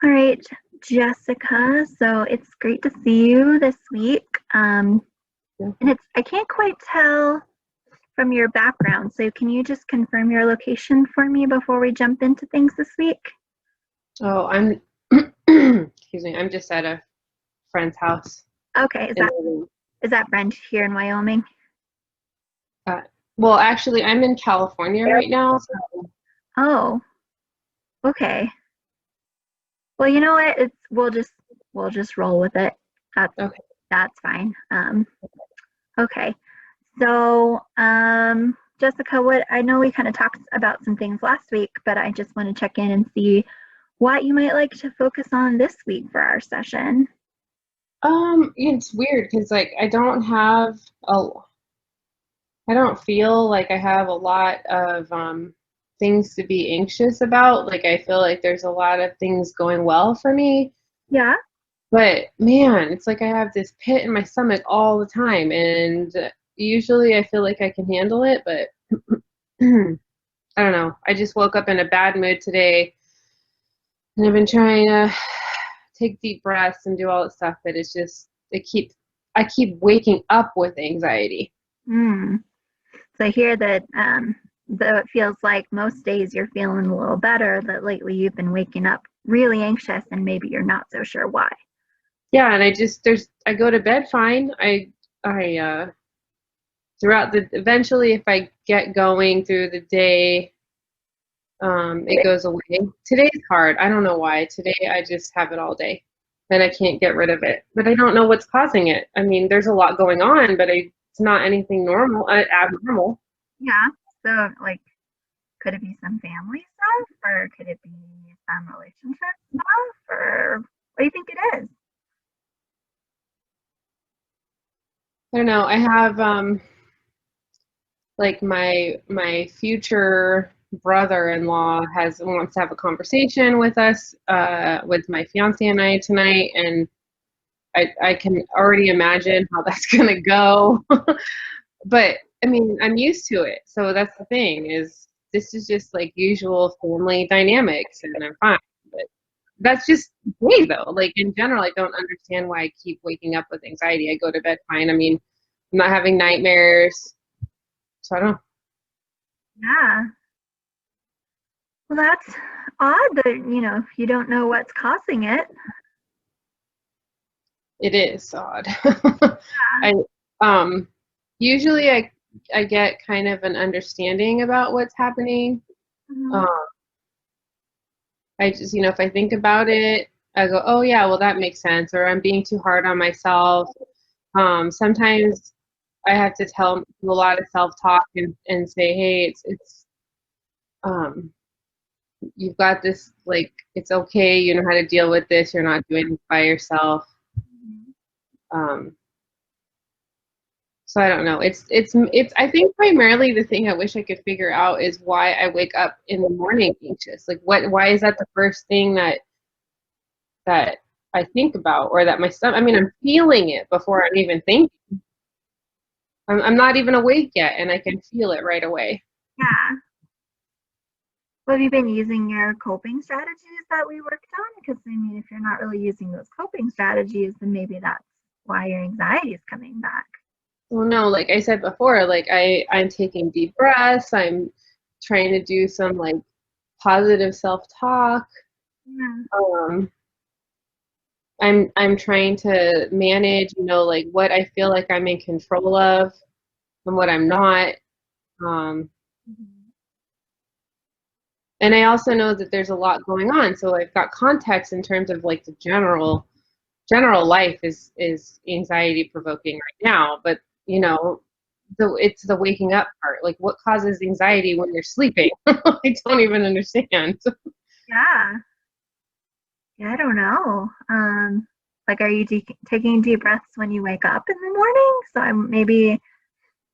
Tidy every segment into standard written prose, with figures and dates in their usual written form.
All right, Jessica. So it's great to see you this week. And I can't quite tell from your background. So can you just confirm your location for me before we jump into things this week? Oh, I'm excuse me. I'm just at a friend's house Okay, in the is that Brent here in Wyoming? uh, well, actually, I'm in California right now. So, Oh, okay. Well, you know what? It's we'll just roll with it. That's okay. that's fine. Okay. So, Jessica, what I know we kind of talked about some things last week, but I just want to check in and see what you might like to focus on this week for our session. It's weird because like a, I don't feel like I have a lot of things to be anxious about. Like I feel like there's a lot of things going well for me. Yeah. But man, it's like I have this pit in my stomach all the time, and usually I feel like I can handle it, but I don't know. I just woke up in a bad mood today, and I've been trying to take deep breaths and do all that stuff, but I keep waking up with anxiety. Hmm. So I hear that though it feels like most days you're feeling a little better, that lately you've been waking up really anxious and maybe you're not so sure why. Yeah, and I go to bed fine. I throughout the eventually if I get going through the day, it goes away. Today's hard. I don't know why. Today I just have it all day and I can't get rid of it. But I don't know what's causing it. I mean, there's a lot going on, but it's not anything abnormal. Yeah. So like could it be some family stuff or could it be some relationship stuff or what do you think it is? I don't know. I have like my future brother-in-law has wants to have a conversation with us with my fiance and I tonight, and I can already imagine how that's gonna go. But I mean, I'm used to it, so that's the thing is this is just like usual family dynamics, and I'm fine. But that's just me though. Like in general, I don't understand why I keep waking up with anxiety. I go to bed fine. I mean, I'm not having nightmares, so I don't. Yeah. Well, that's odd that, you don't know what's causing it. It is odd. I usually I get kind of an understanding about what's happening. Mhm. Um, I just if I think about it, I go, oh yeah, well that makes sense. Or I'm being too hard on myself. Sometimes I have to do a lot of self-talk and say, hey, it's um, you've got this. Like it's okay. You know how to deal with this. You're not doing it by yourself. Mhm. Um, So I don't know. It's I think primarily the thing I wish I could figure out is why I wake up in the morning anxious. Like why is that the first thing that I think about or that my stomach I mean I'm feeling it before I'm even thinking. I'm not even awake yet and I can feel it right away. Yeah. Well, have you been using your coping strategies that we worked on? Because, I mean, if you're not really using those coping strategies, then maybe that's why your anxiety is coming back. Well no, like I said before, like I'm taking deep breaths, I'm trying to do some like positive self-talk. Yeah. Um I'm trying to manage, like what I feel like I'm in control of and what I'm not. Um, Mhm. and I also know that there's a lot going on, so I've got context in terms of like the general life is anxiety provoking right now, but it's the waking up part. Like what causes anxiety when you're sleeping? I don't even understand. Yeah. Yeah, I don't know. Like, are you taking deep breaths when you wake up in the morning? So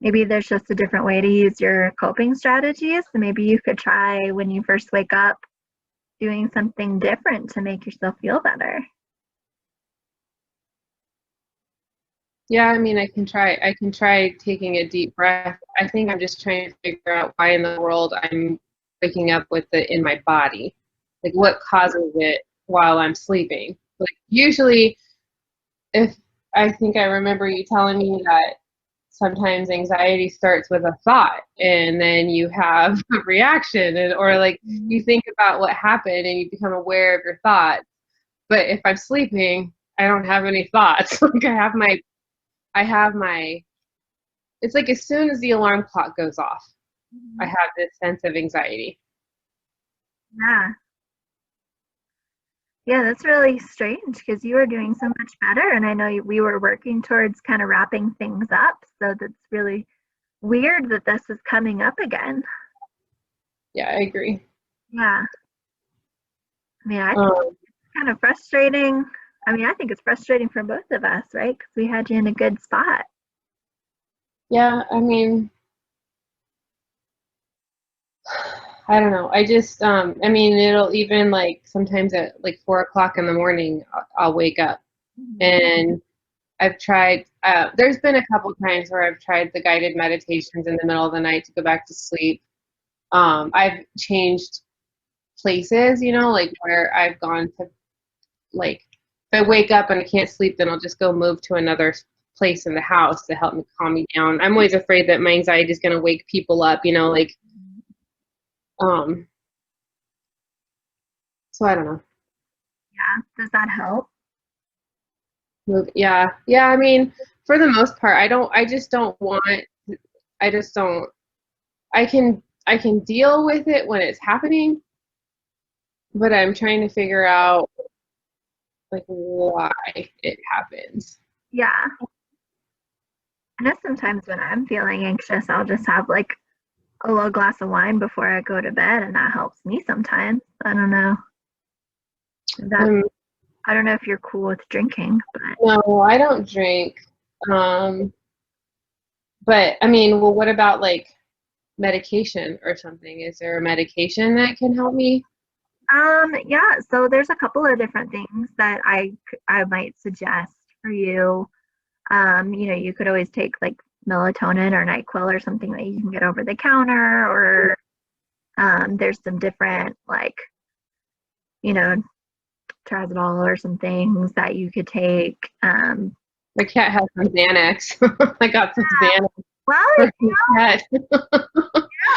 maybe there's just a different way to use your coping strategies. So maybe you could try when you first wake up doing something different to make yourself feel better. Yeah, I mean, I can try taking a deep breath. I think I'm just trying to figure out why in the world I'm waking up with it in my body. Like what causes it? while I'm sleeping. Like usually if I think I remember you telling me that sometimes anxiety starts with a thought and then you have a reaction or like you think about what happened and you become aware of your thoughts. But if I'm sleeping, I don't have any thoughts. Like I have my it's like as soon as the alarm clock goes off, I Mhm. have this sense of anxiety. Yeah. Yeah, that's really strange because you were doing so much better, and I know we were working towards kind of wrapping things up. So that's really weird that this is coming up again. Yeah, I agree. Yeah. I mean, I think Um, it's kind of frustrating. I mean, I think it's frustrating for both of us, right? Because we had you in a good spot. yeah, I mean, I don't know. I mean, it'll even like sometimes at like 4 o'clock in the morning, I'll wake up Mhm. and I've tried, there's been a couple times where I've tried the guided meditations in the middle of the night to go back to sleep. I've changed places, like where I've gone to, like, if I wake up and I can't sleep, then I'll just go move to another place in the house to help me calm me down. I'm always afraid that my anxiety is going to wake people up, like, um, so I don't know. Yeah. Does that help? Yeah. Yeah. I mean, for the most part, I just don't want, I just don't, I can deal with it when it's happening, but I'm trying to figure out like why it happens. Yeah. I know sometimes when I'm feeling anxious, I'll just have like a little glass of wine before I go to bed, and that helps me sometimes. I don't know. That Um, I don't know if you're cool with drinking, but no, I don't drink. Um, but I mean, well, what about like medication or something? Is there a medication that can help me? yeah, so there's a couple of different things that I might suggest for you. You could always take like melatonin or NyQuil or something that you can get over the counter, or there's some different like, you know, trazodone or some things that you could take. My cat has some Xanax. I got some Xanax Well, for the cat.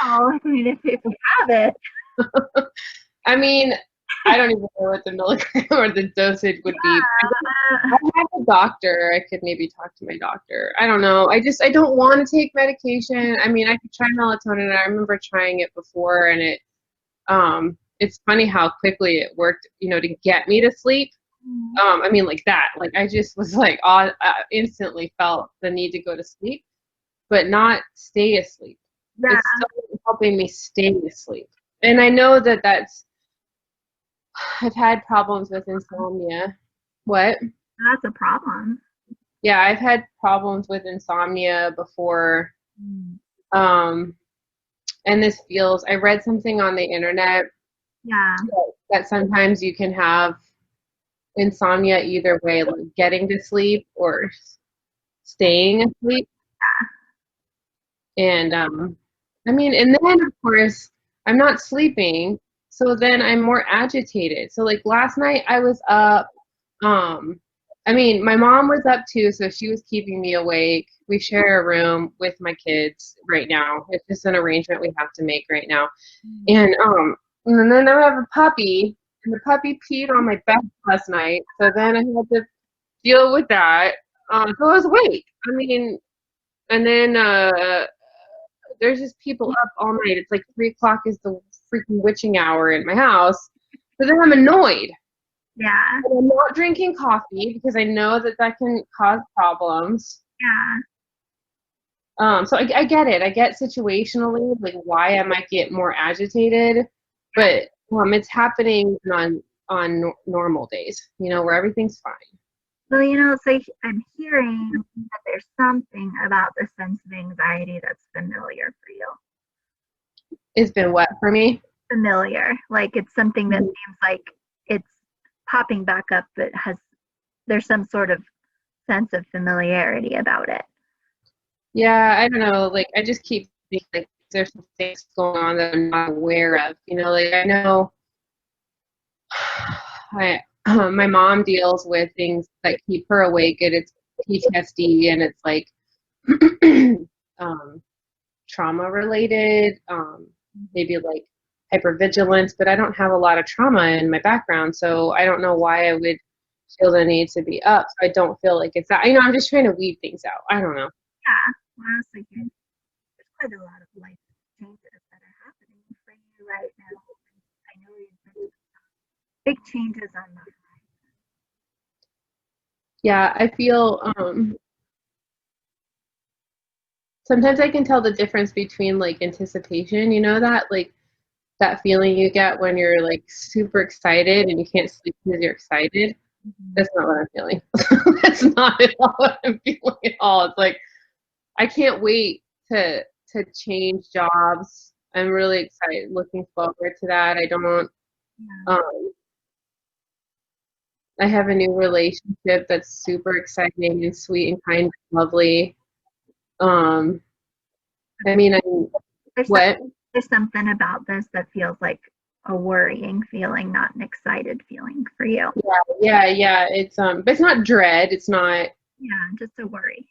I mean, if you have it, I mean, I don't even know what the milligram or the dosage would be. I have a doctor. I could maybe talk to my doctor. I don't know. I don't want to take medication. I mean, I could try melatonin. I remember trying it before, and it's funny how quickly it worked, to get me to sleep. I mean, like that. Like I just was like, instantly felt the need to go to sleep, but not stay asleep. yeah, It's still helping me stay asleep. And I know that I've had problems with insomnia. What? that's a problem. Yeah, I've had problems with insomnia before. Mm. Um, and I read something on the internet Yeah, that sometimes you can have insomnia either way, like getting to sleep or staying asleep. And I mean, and then of course, I'm not sleeping, so then I'm more agitated. So like last night I was up. Um, I mean, my mom was up too, so she was keeping me awake. We share a room with my kids right now. It's just an arrangement we have to make right now. And then I have a puppy, and the puppy peed on my bed last night. So then I had to deal with that. So I was awake. I mean, and then there's just people up all night. It's like 3 o'clock is the freaking witching hour in my house. So then I'm annoyed. yeah, And I'm not drinking coffee because I know that can cause problems. yeah. So I get it. I get situationally like why I might get more agitated, but it's happening on normal days, where everything's fine. Well, so I'm hearing that there's something about the sense of anxiety that's familiar for you. It's been wet for me. Familiar, like it's something that Mhm. seems like it's popping back up, but there's some sort of sense of familiarity about it. Yeah, I don't know. Like I just keep thinking like there's some things going on that I'm not aware of. Like I know my mom deals with things that keep her awake, and it's PTSD, and it's like um, trauma related, maybe like hypervigilance, but I don't have a lot of trauma in my background, so I don't know why I would feel the need to be up. So I don't feel like it's that. I'm just trying to weed things out. I don't know. Yeah. Well, I was thinking there's quite a lot of life changes that are happening for you right now. I know you've been big changes on the horizon. Yeah, I feel sometimes I can tell the difference between like anticipation, that like that feeling you get when you're like super excited and you can't sleep because you're excited. Mm-hmm. That's not what I'm feeling. That's not at all what I'm feeling at all. It's like I can't wait to change jobs. I'm really excited, looking forward to that. I don't Yeah. um I have a new relationship that's super exciting and sweet and kind and lovely. Um I mean, There's some, what? there's something about this that feels like a worrying feeling, not an excited feeling for you. Yeah. It's but it's not dread. It's not. Yeah, just a worry.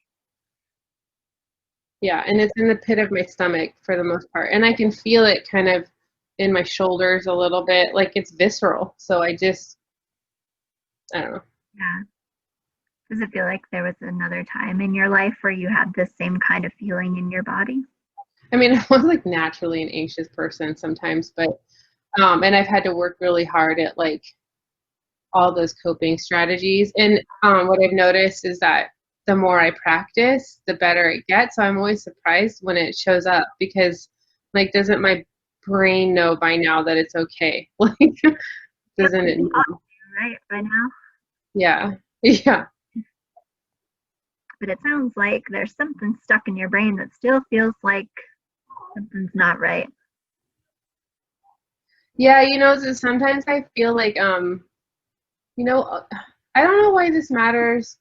Yeah, and it's in the pit of my stomach for the most part, and I can feel it kind of in my shoulders a little bit, like it's visceral. So I don't know. Yeah. Does it feel like there was another time in your life where you had the same kind of feeling in your body? I mean, I was like naturally an anxious person sometimes, but and I've had to work really hard at like all those coping strategies. And what I've noticed is that the more I practice, the better it gets. So I'm always surprised when it shows up because, like, doesn't my brain know by now that it's okay? Like, Yep, doesn't it it ought know? to, right, by now. Yeah. Yeah. But it sounds like there's something stuck in your brain that still feels like something's not right. Yeah. So sometimes I feel like, you know, uh, I don't know why this matters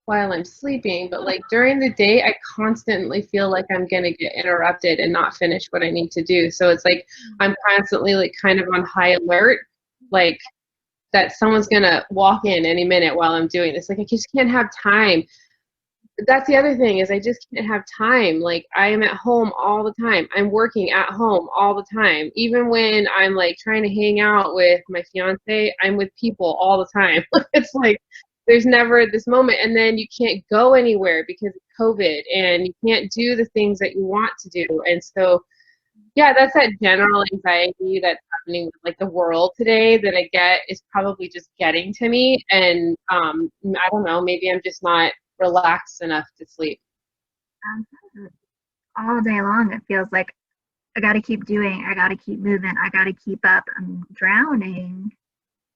while I'm sleeping, but like during the day, I constantly feel like I'm gonna get interrupted and not finish what I need to do. So it's like I'm constantly like kind of on high alert, like that someone's gonna walk in any minute while I'm doing this. Like I just can't have time. That's the other thing is I just can't have time. Like I am at home all the time. I'm working at home all the time. Even when I'm like trying to hang out with my fiance, I'm with people all the time. It's like there's never this moment and then you can't go anywhere because of COVID and you can't do the things that you want to do. And so yeah, that's that general anxiety that's happening with like the world today that I get is probably just getting to me. And I don't know, maybe I'm just not relaxed enough to sleep. Um, all day long, it feels like I got to keep doing, I got to keep moving, I got to keep up. I'm drowning.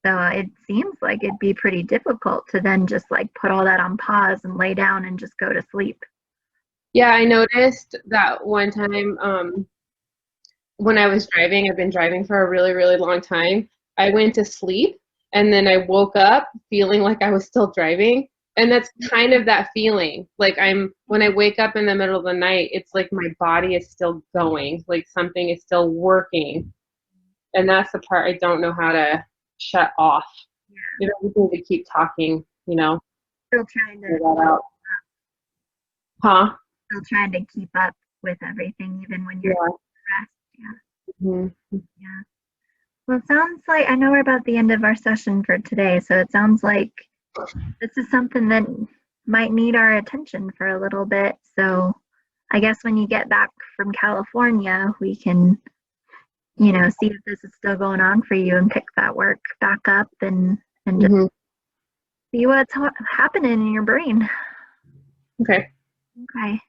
So it seems like it'd be pretty difficult to then just like put all that on pause and lay down and just go to sleep. Yeah, I noticed that one time when I was driving, I've been driving for a really, really long time. I went to sleep and then I woke up feeling like I was still driving. And that's kind of that feeling. Like when I wake up in the middle of the night, it's like my body is still going, like something is still working. And that's the part I don't know how to shut off. Yeah, You don't need to keep talking, still trying to figure that out. Huh? still trying to keep up with everything, even when you're Yeah. stressed. Yeah, Hmm. yeah. Well, it sounds like I know we're about the end of our session for today, so it sounds like this is something that might need our attention for a little bit. So I guess when you get back from California, we can, see if this is still going on for you and pick that work back up and just Hmm. see what's happening in your brain. Okay. Okay.